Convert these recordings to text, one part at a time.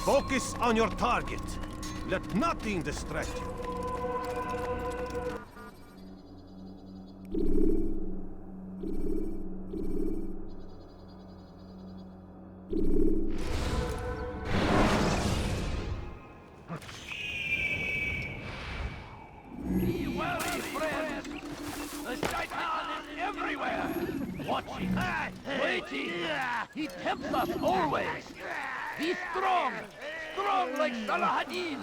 Focus on your target. Let nothing distract you. Be wary, friends! The Shaitan is everywhere! Watching, waiting! He tempts us always! Be strong! Strong like Salahadin!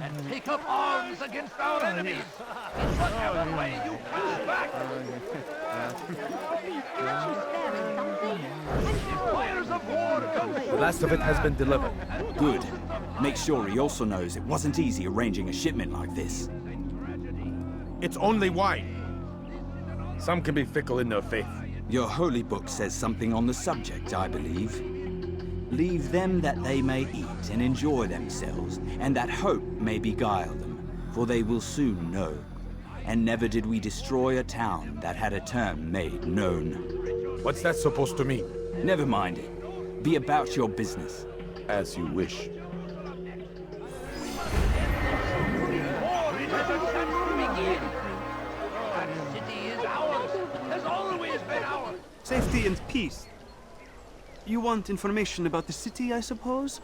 And take up arms against our enemies! In whatever way you push back! If fires of war come... The last of it has been delivered. Good. Make sure he also knows it wasn't easy arranging a shipment like this. It's only wine. Some can be fickle in their faith. Your holy book says something on the subject, I believe. Leave them that they may eat and enjoy themselves, and that hope may beguile them, for they will soon know. And never did we destroy a town that had a term made known. What's that supposed to mean? Never mind it. Be about your business. As you wish. War, it has a chance to begin! That city is ours! Has always been ours! Safety and peace. You want information about the city, I suppose?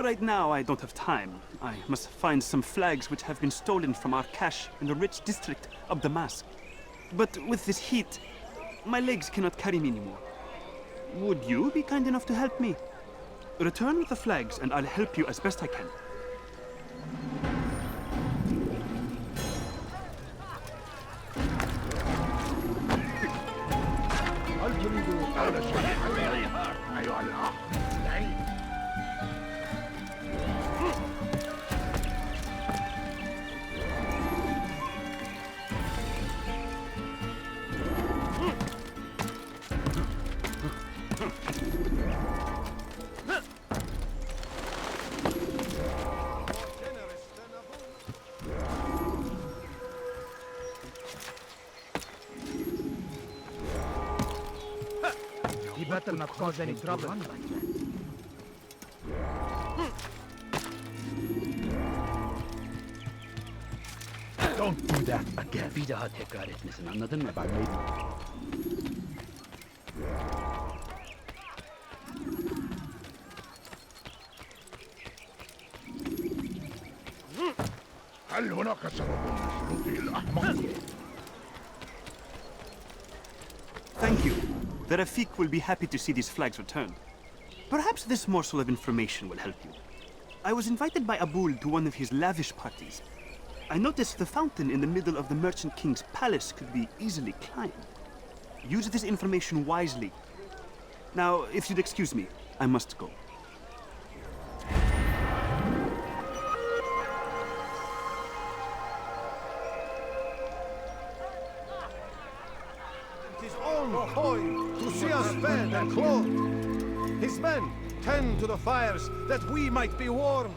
Right now, I don't have time. I must find some flags which have been stolen from our cache in the rich district of Damascus. But with this heat, my legs cannot carry me anymore. Would you be kind enough to help me? Return with the flags, and I'll help you as best I can. Really hurt! You better not cause any trouble. Don't do that again. Bir daha tekrar etmesin, anladın mı? هل هناك سبب لسلوكه الأحمق؟ Thank you. The Rafiq will be happy to see these flags returned. Perhaps this morsel of information will help you. I was invited by Abul to one of his lavish parties. I noticed the fountain in the middle of the Merchant King's palace could be easily climbed. Use this information wisely. Now, if you'd excuse me, I must go. His own coin to see us fed and clothed. His men tend to the fires that we might be warm.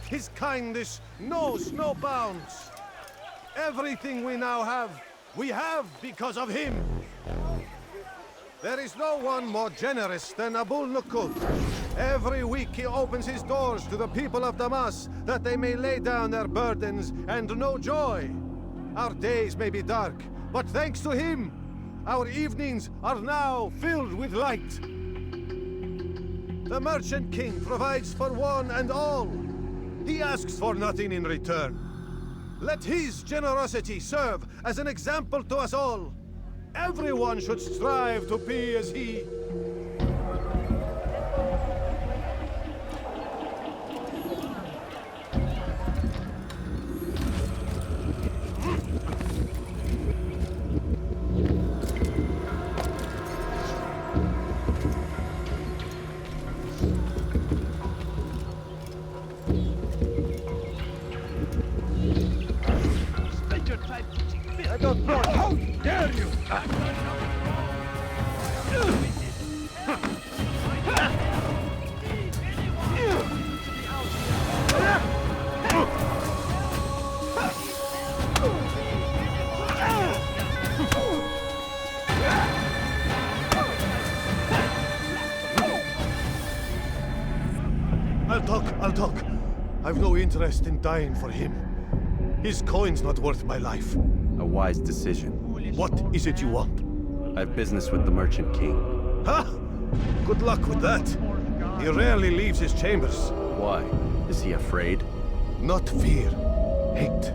His kindness knows no bounds. Everything we now have, we have because of him. There is no one more generous than Abul Nuqoud. Every week he opens his doors to the people of Damas that they may lay down their burdens and know joy. Our days may be dark, but thanks to him, our evenings are now filled with light. The Merchant King provides for one and all. He asks for nothing in return. Let his generosity serve as an example to us all. Everyone should strive to be as he. Spend your time teaching me! I don't know. How dare you! I'll talk. I've no interest in dying for him. His coin's not worth my life. A wise decision. What is it you want? I have business with the Merchant King. Huh? Good luck with that. He rarely leaves his chambers. Why? Is he afraid? Not fear. Hate.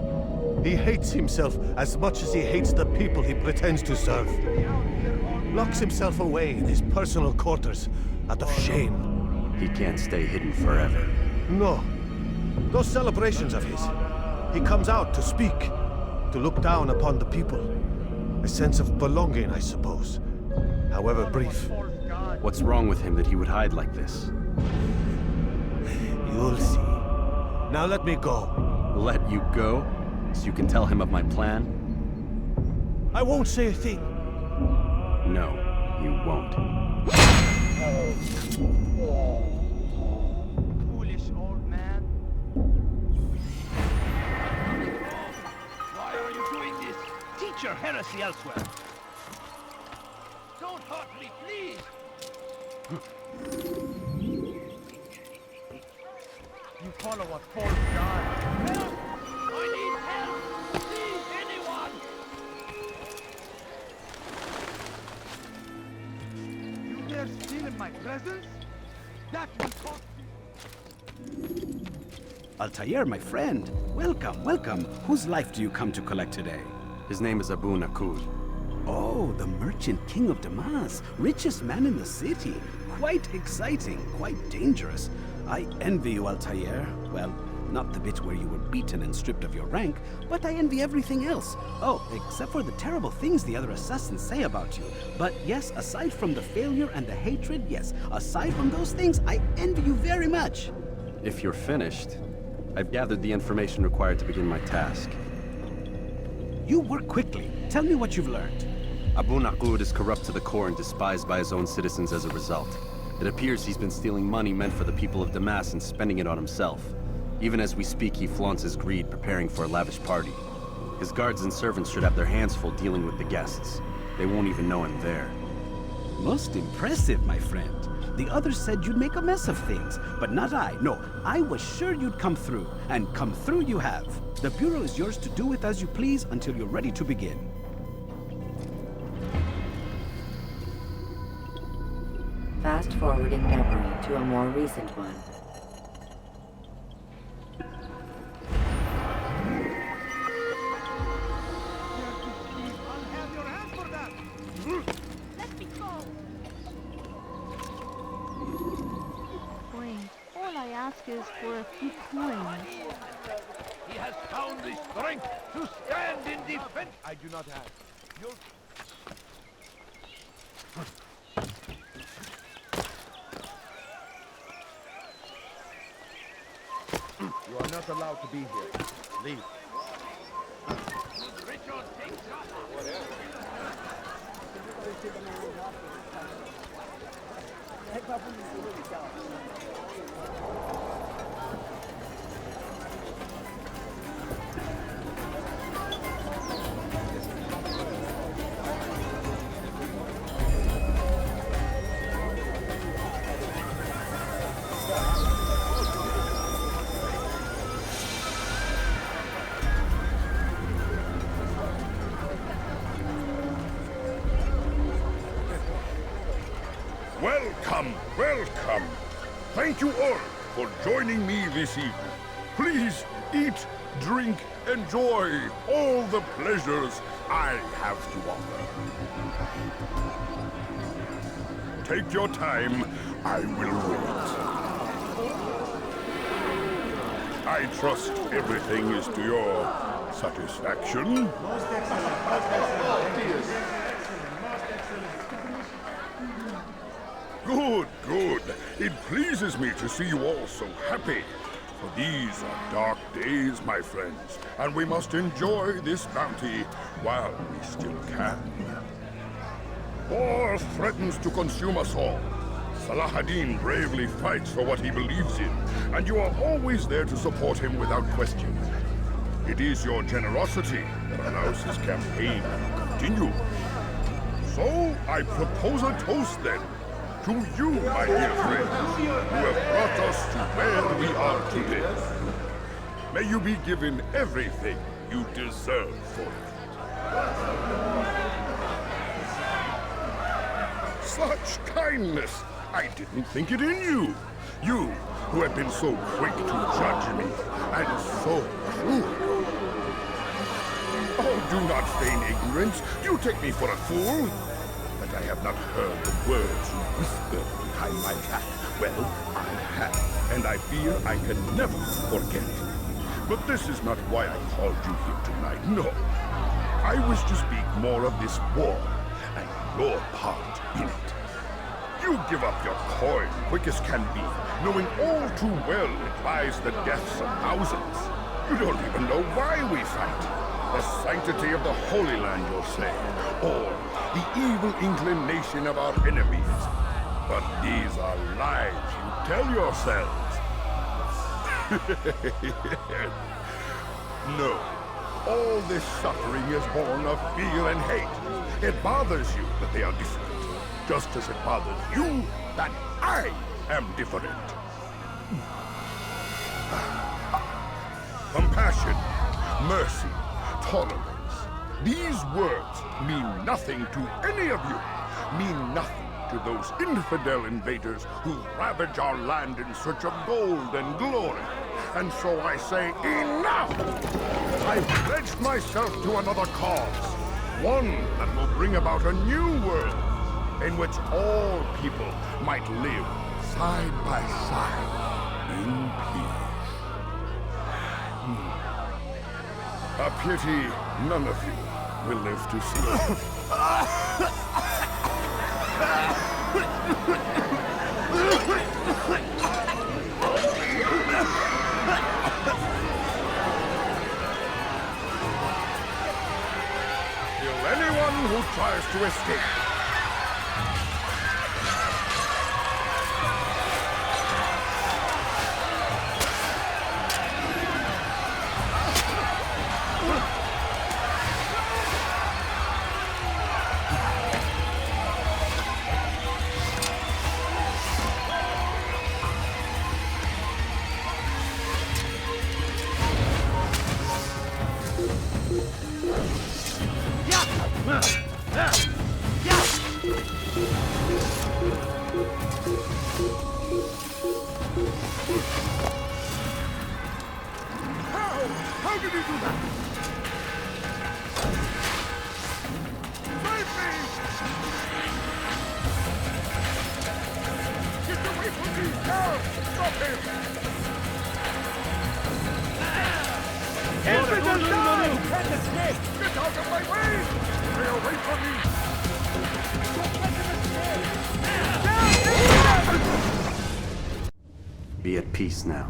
He hates himself as much as he hates the people he pretends to serve. Locks himself away in his personal quarters out of shame. He can't stay hidden forever. No. Those celebrations of his. He comes out to speak, to look down upon the people. A sense of belonging, I suppose. However brief. What's wrong with him that he would hide like this? You'll see. Now let me go. Let you go? So you can tell him of my plan? I won't say a thing. No, you won't. Foolish old man. Why are you doing this? Teach your heresy elsewhere. Don't hurt me, please. You follow a false god. Help! I need help! Please, anyone! You dare steal in my presence? That will cost you. Altair, my friend. Welcome, welcome. Whose life do you come to collect today? His name is Abu Nuqoud. Oh, the merchant king of Damas. Richest man in the city. Quite exciting, quite dangerous. I envy you, Altair. Well, not the bit where you were beaten and stripped of your rank, but I envy everything else. Oh, except for the terrible things the other assassins say about you. But yes, aside from the failure and the hatred, yes, aside from those things, I envy you very much. If you're finished, I've gathered the information required to begin my task. You work quickly. Tell me what you've learned. Abu Nuqoud is corrupt to the core and despised by his own citizens as a result. It appears he's been stealing money meant for the people of Damas and spending it on himself. Even as we speak, he flaunts his greed, preparing for a lavish party. His guards and servants should have their hands full dealing with the guests. They won't even know I'm there. Most impressive, my friend. The others said you'd make a mess of things, but not I. No, I was sure you'd come through, and come through you have. The Bureau is yours to do with as you please until you're ready to begin. Fast forwarding memory to a more recent one. I'll have your hand for that! Let me go! Wait, all I ask is for a few coins. He has found the strength to stand in defense! I do not have. You're... You are not allowed to be here. Leave. Richard takes up. Welcome, welcome. Thank you all for joining me this evening. Please eat, drink, enjoy all the pleasures I have to offer. Take your time, I will wait. I trust everything is to your satisfaction. Good, good. It pleases me to see you all so happy. For these are dark days, my friends, and we must enjoy this bounty while we still can. War threatens to consume us all. Salah ad-Din bravely fights for what he believes in, and you are always there to support him without question. It is your generosity that allows his campaign to continue. So, I propose a toast then. To you, my dear friends, who have brought us to where we are today. May you be given everything you deserve for it. Such kindness! I didn't think it in you. You, who have been so quick to judge me, and so cruel. Oh, do not feign ignorance. You take me for a fool. That I have not heard the words you whisper behind my back. Well, I have, and I fear I can never forget. But this is not why I called you here tonight, no. I wish to speak more of this war, and your part in it. You give up your coin quick as can be, knowing all too well it lies the deaths of thousands. You don't even know why we fight. The sanctity of the Holy Land, you'll say, or the evil inclination of our enemies. But these are lies you tell yourselves. No, all this suffering is born of fear and hate. It bothers you that they are different. Just as it bothers you that I am different. Compassion, mercy, tolerance. These words mean nothing to any of you. Mean nothing to those infidel invaders who ravage our land in search of gold and glory. And so I say, enough! I've pledged myself to another cause. One that will bring about a new world, in which all people might live side by side in peace. A pity none of you will live to see it. Kill anyone who tries to escape. How did he do that? Save me! Get away from me! Now! Stop him! Infidel die! Can't escape! Get out of my way! Stay away from me! Don't let him escape! Be at peace now.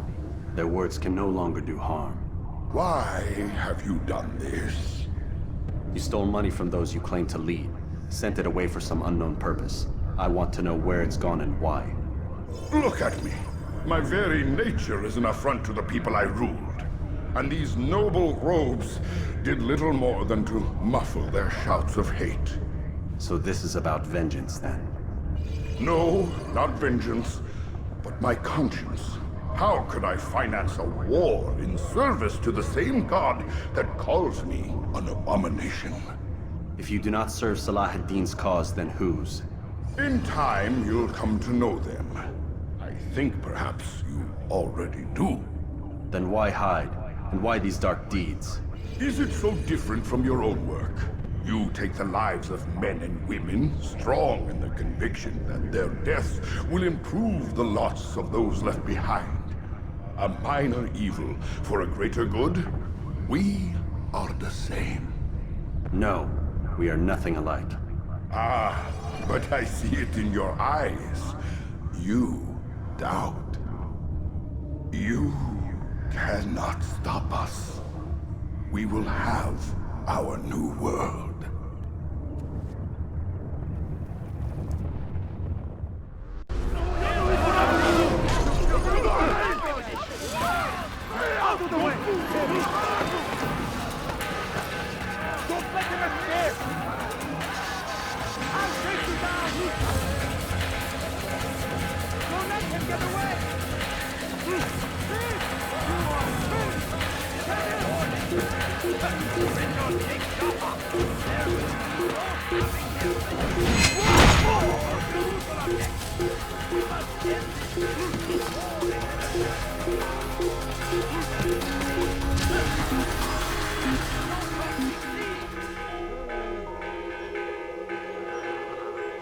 Their words can no longer do harm. Why have you done this? You stole money from those you claim to lead, sent it away for some unknown purpose. I want to know where it's gone and why. Look at me. My very nature is an affront to the people I ruled. And these noble robes did little more than to muffle their shouts of hate. So this is about vengeance, then? No, not vengeance, but my conscience. How could I finance a war in service to the same god that calls me an abomination? If you do not serve Salah ad-Din's cause, then whose? In time, you'll come to know them. I think perhaps you already do. Then why hide? And why these dark deeds? Is it so different from your own work? You take the lives of men and women, strong in the conviction that their deaths will improve the lots of those left behind. A minor evil for a greater good? We are the same. No, we are nothing alike. Ah, but I see it in your eyes. You doubt. You cannot stop us. We will have our new world. Out of the way! Don't let him escape! I'll take you down! Don't let him get away!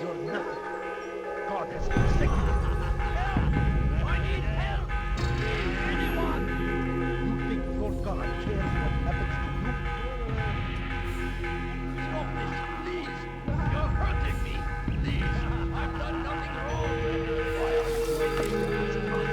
You're nothing. God has forsaken you. Help! I need help! Anyone! You think your God cares what happens to you? Stop this, please! You're hurting me! Please! I've done nothing wrong! Why are you making this noise?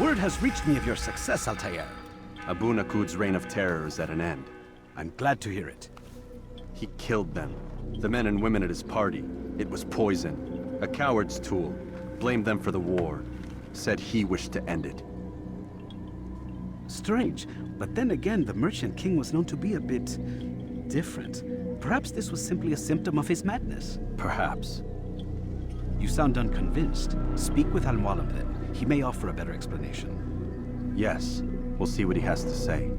Word has reached me of your success, Altair. Abu Nuqoud's reign of terror is at an end. I'm glad to hear it. He killed them. The men and women at his party. It was poison. A coward's tool. Blamed them for the war. Said he wished to end it. Strange, but then again, the Merchant King was known to be a bit different. Perhaps this was simply a symptom of his madness. Perhaps. You sound unconvinced. Speak with Al-Mualim then. He may offer a better explanation. Yes. We'll see what he has to say.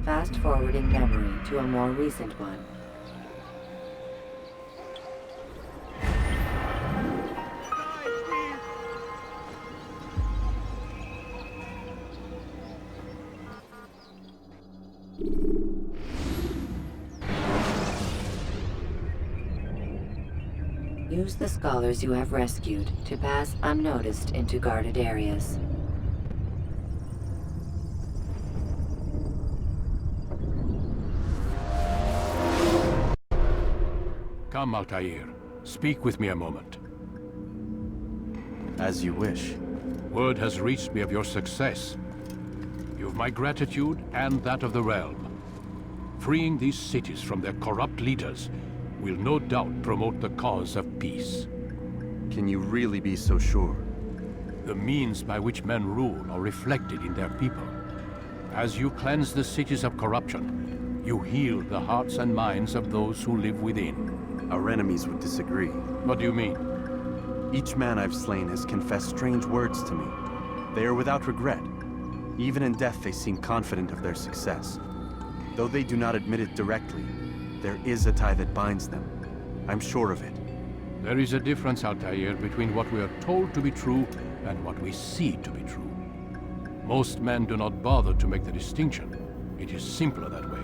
Fast-forwarding memory to a more recent one. Use the scholars you have rescued to pass unnoticed into guarded areas. Come, Altair. Speak with me a moment. As you wish. Word has reached me of your success. You've my gratitude and that of the realm. Freeing these cities from their corrupt leaders will no doubt promote the cause of peace. Can you really be so sure? The means by which men rule are reflected in their people. As you cleanse the cities of corruption, you heal the hearts and minds of those who live within. Our enemies would disagree. What do you mean? Each man I've slain has confessed strange words to me. They are without regret. Even in death they seem confident of their success. Though they do not admit it directly, there is a tie that binds them. I'm sure of it. There is a difference, Altair, between what we are told to be true and what we see to be true. Most men do not bother to make the distinction. It is simpler that way.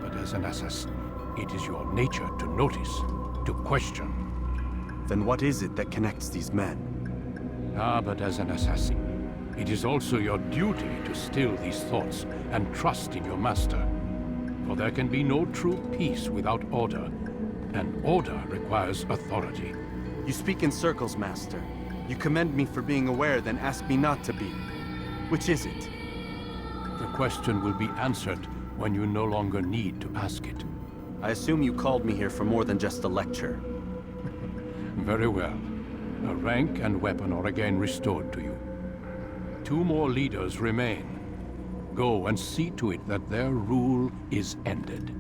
But as an assassin, it is your nature to notice, to question. Then what is it that connects these men? But as an assassin, it is also your duty to still these thoughts and trust in your master. For there can be no true peace without order, and order requires authority. You speak in circles, Master. You commend me for being aware, then ask me not to be. Which is it? The question will be answered when you no longer need to ask it. I assume you called me here for more than just a lecture. Very well. A rank and weapon are again restored to you. 2 more leaders remain. Go and see to it that their rule is ended.